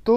तो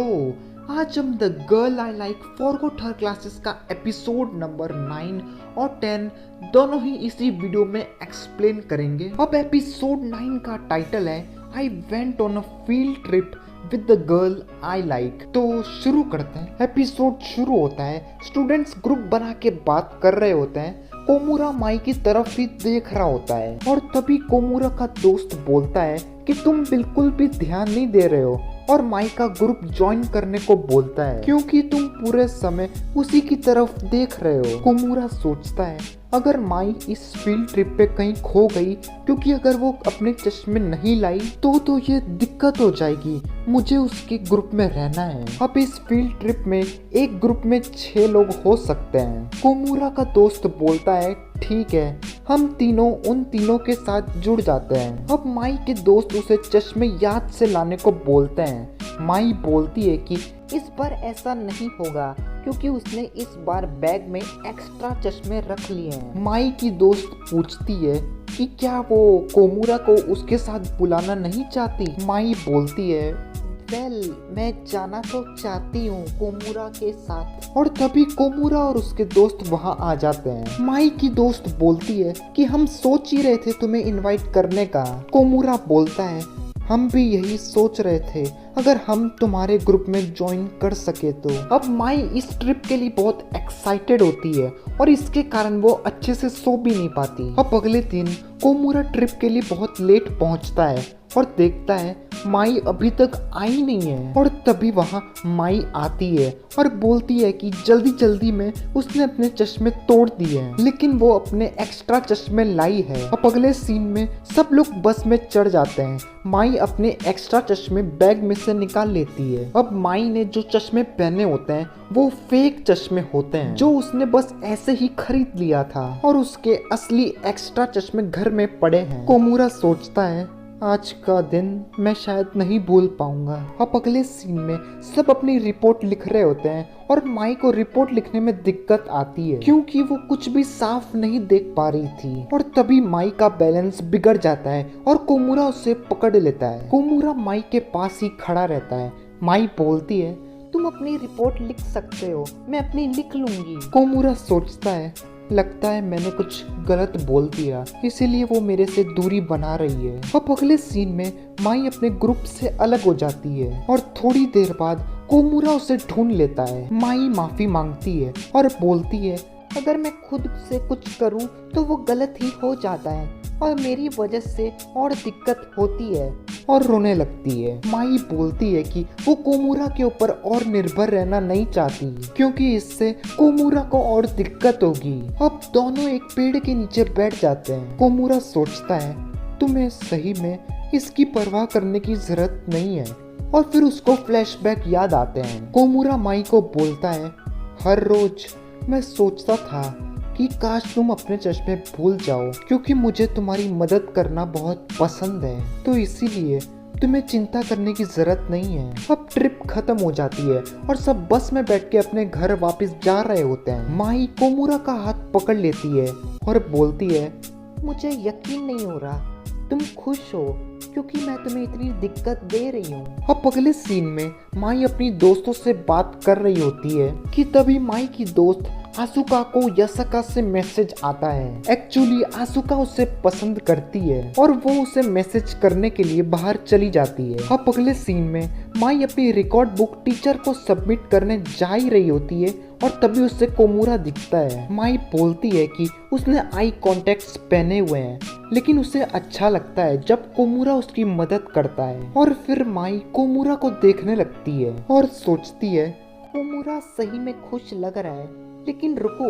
आज हम the girl I like forgot her classes का एपिसोड नंबर 9 और 10 दोनों ही इसी वीडियो में एक्सप्लेन करेंगे। अब एपिसोड 9 का टाइटल है I went on a field trip with the girl I like. तो शुरू करते हैं। एपिसोड शुरू होता है, स्टूडेंट्स ग्रुप बना के बात कर रहे होते हैं। कोमुरा माई की तरफ ही देख रहा होता है और तभी कोमुरा का दोस्त बोलता है कि तुम बिल्कुल भी ध्यान नहीं दे रहे हो और माई का ग्रुप ज्वाइन करने को बोलता है क्योंकि तुम पूरे समय उसी की तरफ देख रहे हो। कोमुरा सोचता है अगर माई इस फील्ड ट्रिप पे कहीं खो गई क्योंकि अगर वो अपने चश्मे नहीं लाई तो ये दिक्कत हो जाएगी, मुझे उसके ग्रुप में रहना है। अब इस फील्ड ट्रिप में एक ग्रुप में 6 लोग हो सकते हैं। कोमुरा का दोस्त बोलता है ठीक है, हम तीनों उन तीनों के साथ जुड़ जाते हैं। अब माई के दोस्त उसे चश्मे याद से लाने को बोलते हैं। माई बोलती है कि इस बार ऐसा नहीं होगा क्योंकि उसने इस बार बैग में एक्स्ट्रा चश्मे रख लिए हैं। माई की दोस्त पूछती है कि क्या वो कोमुरा को उसके साथ बुलाना नहीं चाहती। माई बोलती है मैं जाना तो चाहती हूँ कोमुरा के साथ। और तभी कोमुरा और उसके दोस्त वहाँ आ जाते हैं। माई की दोस्त बोलती है कि हम सोच ही रहे थे तुम्हें इनवाइट करने का। कोमुरा बोलता है हम भी यही सोच रहे थे अगर हम तुम्हारे ग्रुप में ज्वाइन कर सके तो। अब माई इस ट्रिप के लिए बहुत एक्साइटेड होती है और इसके कारण वो अच्छे से सो भी नहीं पाती। अब अगले दिन कोमुरा ट्रिप के लिए बहुत लेट पहुंचता है और देखता है माई अभी तक आई नहीं है। और तभी वहाँ माई आती है और बोलती है कि जल्दी जल्दी में उसने अपने चश्मे तोड़ दिए हैं लेकिन वो अपने एक्स्ट्रा चश्मे लाई है। अब अगले सीन में सब लोग बस में चढ़ जाते हैं। माई अपने एक्स्ट्रा चश्मे बैग में से निकाल लेती है। अब माई ने जो चश्मे पहने होते हैं वो फेक चश्मे होते हैं जो उसने बस ऐसे ही खरीद लिया था और उसके असली एक्स्ट्रा चश्मे घर में पड़े हैं। कोमुरा सोचता है आज का दिन मैं शायद नहीं भूल पाऊंगा। अब अगले सीन में सब अपनी रिपोर्ट लिख रहे होते हैं और माई को रिपोर्ट लिखने में दिक्कत आती है क्योंकि वो कुछ भी साफ नहीं देख पा रही थी। और तभी माई का बैलेंस बिगड़ जाता है और कोमुरा उसे पकड़ लेता है। कोमुरा माई के पास ही खड़ा रहता है। माई बोलती है तुम अपनी रिपोर्ट लिख सकते हो, मैं अपनी लिख लूंगी। कोमुरा सोचता है लगता है मैंने कुछ गलत बोल दिया इसीलिए वो मेरे से दूरी बना रही है। अब अगले सीन में माई अपने ग्रुप से अलग हो जाती है और थोड़ी देर बाद कोमुरा उसे ढूंढ लेता है। माई माफी मांगती है और बोलती है अगर मैं खुद से कुछ करूं तो वो गलत ही हो जाता है और मेरी वजह से और दिक्कत होती है और रोने लगती है। माई बोलती है कि वो कोमुरा के ऊपर और निर्भर रहना नहीं चाहती क्योंकि इससे कोमुरा को और दिक्कत होगी। अब दोनों एक पेड़ के नीचे बैठ जाते हैं। कोमुरा सोचता है तुम्हें सही में इसकी परवाह करने की जरूरत नहीं है और फिर उसको फ्लैशबैक याद आते हैं। कोमुरा माई को बोलता है हर रोज मैं सोचता था कि काश तुम अपने चश्मे भूल जाओ क्योंकि मुझे तुम्हारी मदद करना बहुत पसंद है, तो इसीलिए तुम्हें चिंता करने की जरूरत नहीं है। अब ट्रिप खत्म हो जाती है और सब बस में बैठ के अपने घर वापस जा रहे होते हैं। माई कोमुरा का हाथ पकड़ लेती है और बोलती है मुझे यकीन नहीं हो रहा तुम खुश हो क्योंकि मैं तुम्हें इतनी दिक्कत दे रही हूँ। अब अगले सीन में माई अपनी दोस्तों से बात कर रही होती है कि तभी माई की दोस्त आसुका को यसका से मैसेज आता है। एक्चुअली आसुका उसे पसंद करती है और वो उसे मैसेज करने के लिए बाहर चली जाती है। अब अगले सीन में माई अपनी रिकॉर्ड बुक टीचर को सबमिट करने जा ही रही होती है और तभी उससे कोमुरा दिखता है। माई बोलती है कि उसने आई कॉन्टेक्ट्स पहने हुए हैं लेकिन उसे अच्छा लगता है जब कोमुरा उसकी मदद करता है। और फिर माई कोमुरा को देखने लगती है और सोचती है कोमुरा सही में खुश लग रहा है लेकिन रुको,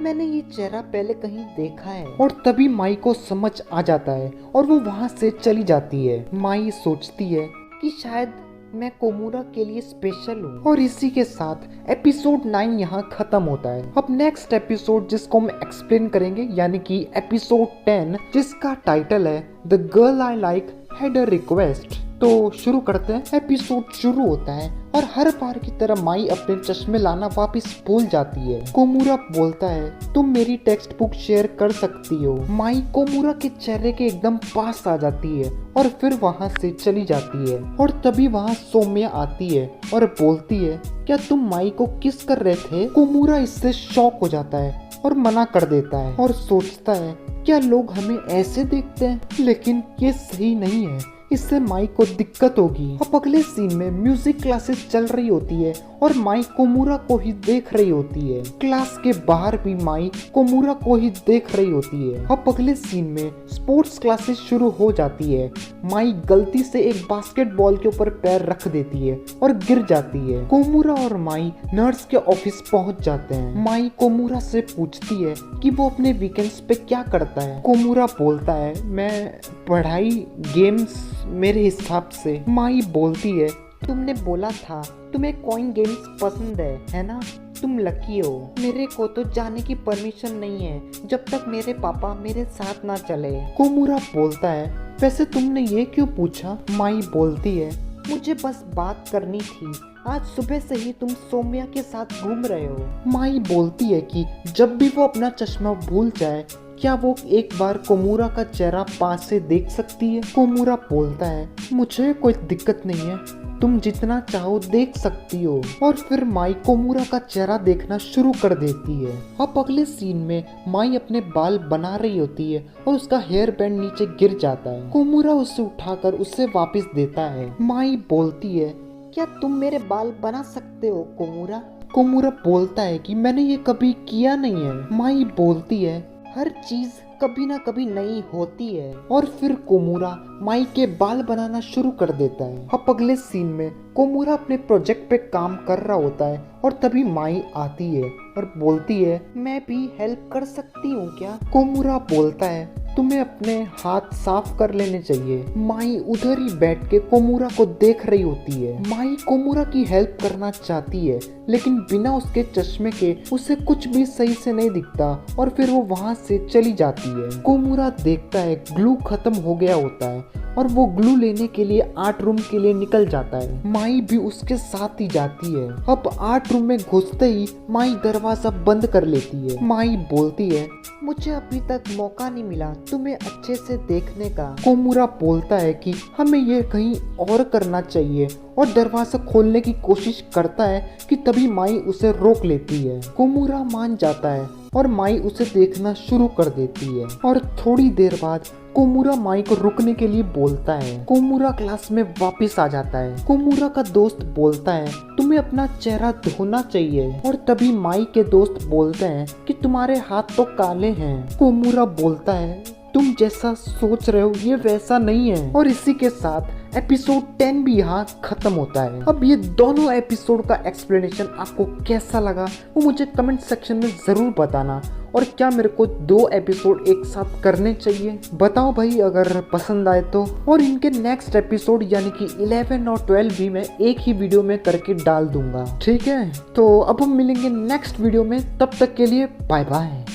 मैंने ये चेहरा पहले कहीं देखा है। और तभी माई को समझ आ जाता है और वो वहाँ से चली जाती है। माई सोचती है कि शायद मैं कोमुरा के लिए स्पेशल हूँ। और इसी के साथ एपिसोड 9 यहाँ खत्म होता है। अब नेक्स्ट एपिसोड जिसको हम एक्सप्लेन करेंगे यानी कि एपिसोड 10 जिसका टाइटल है the girl I like had a request. तो शुरू करते हैं। एपिसोड शुरू होता है और हर बार की तरह माई अपने चश्मे लाना वापस भूल जाती है। कोमूरा बोलता है तुम मेरी टेक्स्ट बुक शेयर कर सकती हो। माई कोमूरा के चेहरे के एकदम पास आ जाती है और फिर वहाँ से चली जाती है। और तभी वहाँ सौम्या आती है और बोलती है क्या तुम माई को किस कर रहे थे। कोमूरा इससे शॉक हो जाता है और मना कर देता है और सोचता है क्या लोग हमें ऐसे देखते हैं, लेकिन ये सही नहीं है, इससे माई को दिक्कत होगी। अब अगले सीन में म्यूजिक क्लासेस चल रही होती है और माई कोमूरा को ही देख रही होती है। क्लास के बाहर भी माई कोमूरा को ही देख रही होती है। अब अगले सीन में स्पोर्ट्स क्लासेस शुरू हो जाती है। माई गलती से एक बास्केटबॉल के ऊपर पैर रख देती है और गिर जाती है। कोमूरा और माई नर्स के ऑफिस पहुंच जाते हैं। माई कोमूरा से पूछती है कि वो अपने वीकेंड्स पे क्या करता है। कोमूरा बोलता है मैं पढ़ाई, गेम्स मेरे हिसाब से। माई बोलती है तुमने बोला था तुम्हें कॉइन गेम्स पसंद है ना, तुम लकी हो। मेरे को तो जाने की परमिशन नहीं है जब तक मेरे पापा मेरे साथ ना चले। कोमूरा बोलता है वैसे तुमने ये क्यों पूछा। माई बोलती है मुझे बस बात करनी थी, आज सुबह से ही तुम सौम्या के साथ घूम रहे हो। माई बोलती है कि जब भी वो अपना चश्मा भूल जाए क्या वो एक बार कोमूरा का चेहरा पास से देख सकती है। कोमूरा बोलता है मुझे कोई दिक्कत नहीं है, तुम जितना चाहो देख सकती हो। और फिर माई कोमूरा का चेहरा देखना शुरू कर देती है। अब अगले सीन में माई अपने बाल बना रही होती है और उसका हेयर बैंड नीचे गिर जाता है। कोमूरा उसे उठाकर उसे वापस देता है। माई बोलती है क्या तुम मेरे बाल बना सकते हो कोमूरा। कोमूरा बोलता है कि मैंने ये कभी किया नहीं है। माई बोलती है हर चीज कभी ना कभी नई होती है। और फिर कोमूरा माई के बाल बनाना शुरू कर देता है। अब अगले सीन में कोमूरा अपने प्रोजेक्ट पे काम कर रहा होता है और तभी माई आती है और बोलती है मैं भी हेल्प कर सकती हूँ क्या। कोमूरा बोलता है तुम्हें अपने हाथ साफ कर लेने चाहिए। माई उधर ही बैठ के कोमूरा को देख रही होती है। माई कोमूरा की हेल्प करना चाहती है लेकिन बिना उसके चश्मे के उसे कुछ भी सही से नहीं दिखता और फिर वो वहाँ से चली जाती है। कोमूरा देखता है ग्लू खत्म हो गया होता है और वो ग्लू लेने के लिए आर्ट रूम के लिए निकल जाता है। माई भी उसके साथ ही जाती है। अब आर्ट रूम में घुसते ही माई दरवाजा बंद कर लेती है। माई बोलती है मुझे अभी तक मौका नहीं मिला तुम्हें अच्छे से देखने का। कोमूरा बोलता है कि हमें ये कहीं और करना चाहिए और दरवाजा खोलने की कोशिश करता है कि तभी माई उसे रोक लेती है। कोमूरा मान जाता है और माई उसे देखना शुरू कर देती है और थोड़ी देर बाद कोमूरा माई को रुकने के लिए बोलता है। कोमूरा क्लास में वापस आ जाता है। कोमूरा का दोस्त बोलता है तुम्हें अपना चेहरा धोना चाहिए और तभी माई के दोस्त बोलते हैं कि तुम्हारे हाथ तो काले हैं। कोमूरा बोलता है तुम जैसा सोच रहे हो ये वैसा नहीं है। और इसी के साथ एपिसोड 10 भी यहाँ खत्म होता है। अब ये दोनों एपिसोड का एक्सप्लेनेशन आपको कैसा लगा वो मुझे कमेंट सेक्शन में जरूर बताना। और क्या मेरे को 2 एपिसोड एक साथ करने चाहिए बताओ भाई अगर पसंद आए तो। और इनके नेक्स्ट एपिसोड यानी कि 11 और 12 भी मैं एक ही वीडियो में करके डाल दूंगा। ठीक है तो अब हम मिलेंगे नेक्स्ट वीडियो में, तब तक के लिए बाय बाय।